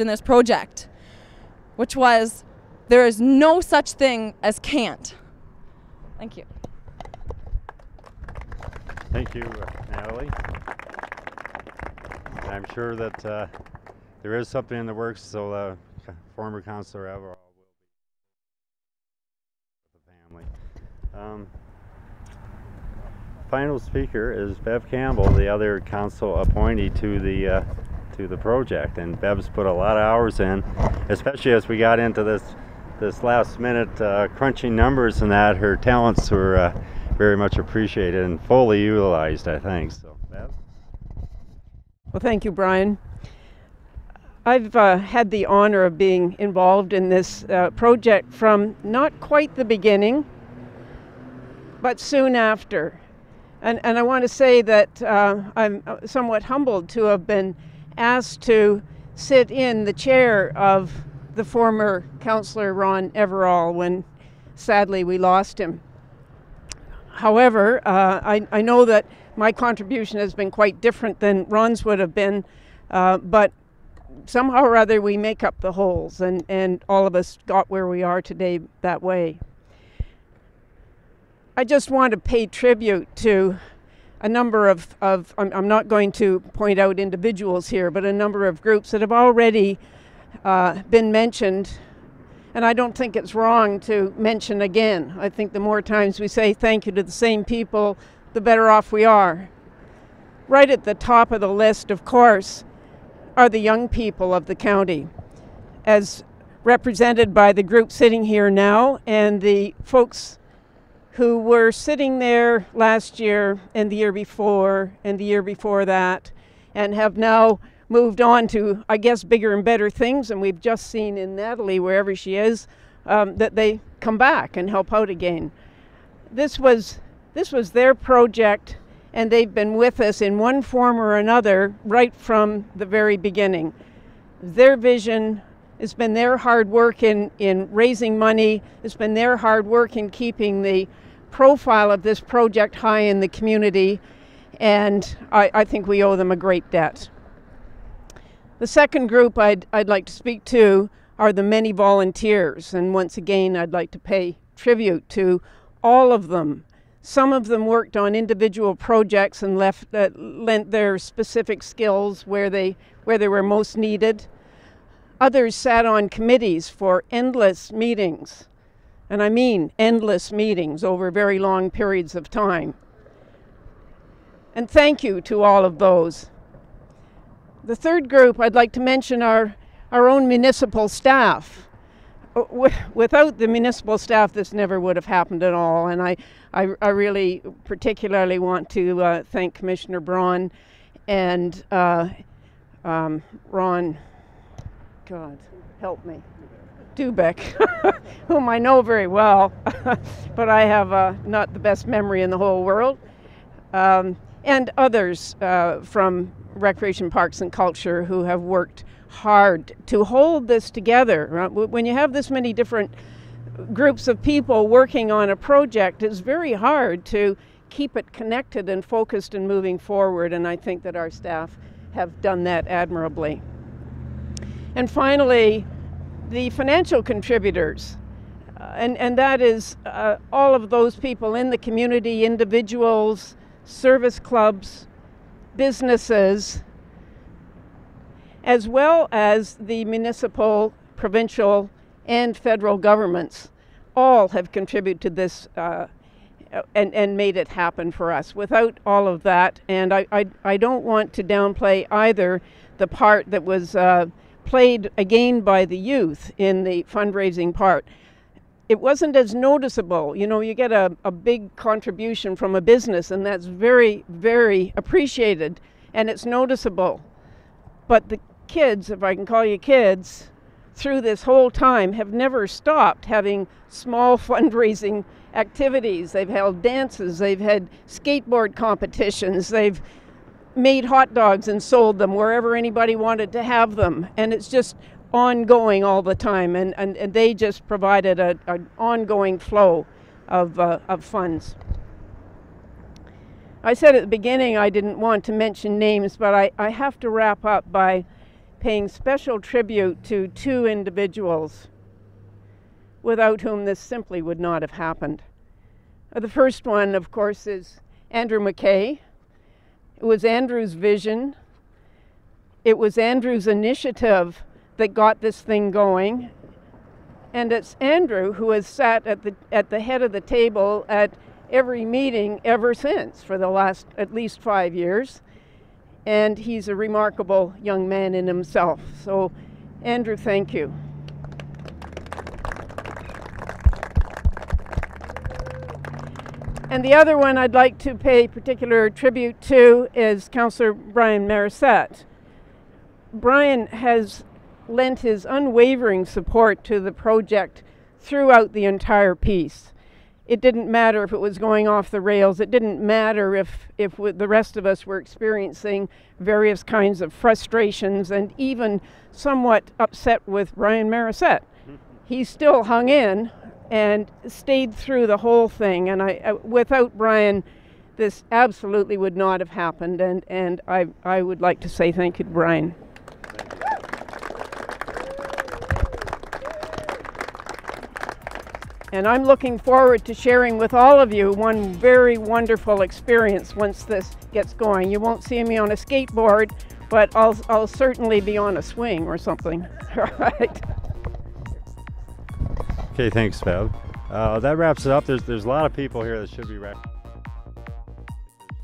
in this project, which was, there is no such thing as can't. Thank you. Thank you, Natalie. I'm sure that there is something in the works, so former Councillor Edward will be with the family. Final speaker is Bev Campbell, the other council appointee to the project, and Bev's put a lot of hours in, especially as we got into this last minute crunching numbers, and that her talents were very much appreciated and fully utilized, I think. So, Bev? Well, thank you, Brian. I've had the honor of being involved in this project from not quite the beginning, but soon after. And I want to say that I'm somewhat humbled to have been asked to sit in the chair of the former Councillor Ron Everall when sadly we lost him. However, I know that my contribution has been quite different than Ron's would have been, but somehow or other we make up the holes, and all of us got where we are today that way. I just want to pay tribute to a number of I'm not going to point out individuals here, but a number of groups that have already been mentioned, and I don't think it's wrong to mention again. I think the more times we say thank you to the same people, the better off we are. Right at the top of the list, of course, are the young people of the county, as represented by the group sitting here now and the folks who were sitting there last year and the year before and the year before that, and have now moved on to, I guess, bigger and better things. And we've just seen in Natalie, wherever she is, that they come back and help out again. This was their project, and they've been with us in one form or another right from the very beginning. Their vision, it's been their hard work in raising money, it's been their hard work in keeping the profile of this project high in the community, and I think we owe them a great debt. The second group I'd like to speak to are the many volunteers, and once again I'd like to pay tribute to all of them. Some of them worked on individual projects and lent their specific skills where they were most needed. Others sat on committees for endless meetings, and I mean endless meetings over very long periods of time. And thank you to all of those. The third group I'd like to mention are our own municipal staff. Without the municipal staff, this never would have happened at all, and I really particularly want to thank Commissioner Braun and Ron, God help me, Dubeck, whom I know very well, but I have not the best memory in the whole world, and others from Recreation, Parks and Culture who have worked hard to hold this together. When you have this many different groups of people working on a project, it's very hard to keep it connected and focused and moving forward, and I think that our staff have done that admirably. And finally, the financial contributors, and that is all of those people in the community, individuals, service clubs, businesses, as well as the municipal, provincial, and federal governments. All have contributed to this and made it happen for us. Without all of that, and I don't want to downplay either the part that was played again by the youth in the fundraising part. It wasn't as noticeable. You know, you get a big contribution from a business, and that's very, very appreciated, and it's noticeable. But the kids, if I can call you kids, through this whole time have never stopped having small fundraising activities. They've held dances, they've had skateboard competitions, they've made hot dogs and sold them wherever anybody wanted to have them, and it's just ongoing all the time, and they just provided an ongoing flow of funds. I said at the beginning I didn't want to mention names, but I have to wrap up by paying special tribute to two individuals without whom this simply would not have happened. The first one, of course, is Andrew MacKay. It was Andrew's vision. It was Andrew's initiative that got this thing going. And it's Andrew who has sat at the head of the table at every meeting ever since for the last at least 5 years. And he's a remarkable young man in himself. So, Andrew, thank you. And the other one I'd like to pay particular tribute to is Councillor Brian Marisett. Brian has lent his unwavering support to the project throughout the entire piece. It didn't matter if it was going off the rails. It didn't matter if the rest of us were experiencing various kinds of frustrations and even somewhat upset with Brian Marisett. He still hung in and stayed through the whole thing. And without Brian, this absolutely would not have happened. And I would like to say thank you to Brian. And I'm looking forward to sharing with all of you one very wonderful experience once this gets going. You won't see me on a skateboard, but I'll certainly be on a swing or something. All right. Okay, thanks, Bev. That wraps it up. There's a lot of people here that should be wrapped.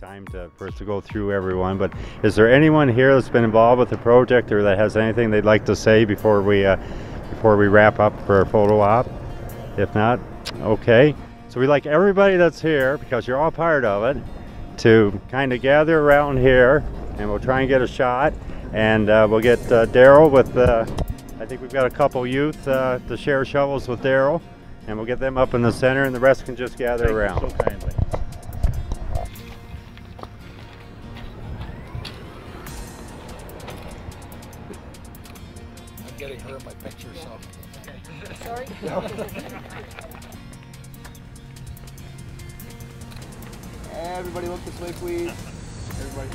Time for us to go through everyone, but is there anyone here that's been involved with the project or that has anything they'd like to say before we wrap up for a photo op? If not, okay. So we'd like everybody that's here, because you're all part of it, to kind of gather around here, and we'll try and get a shot. And we'll get Daryl with, I think we've got a couple youth to share shovels with Daryl, and we'll get them up in the center, and the rest can just gather around. Thank you so kindly. I'm getting her in my picture, so. Sorry? No. Everybody look this way, please. Everybody.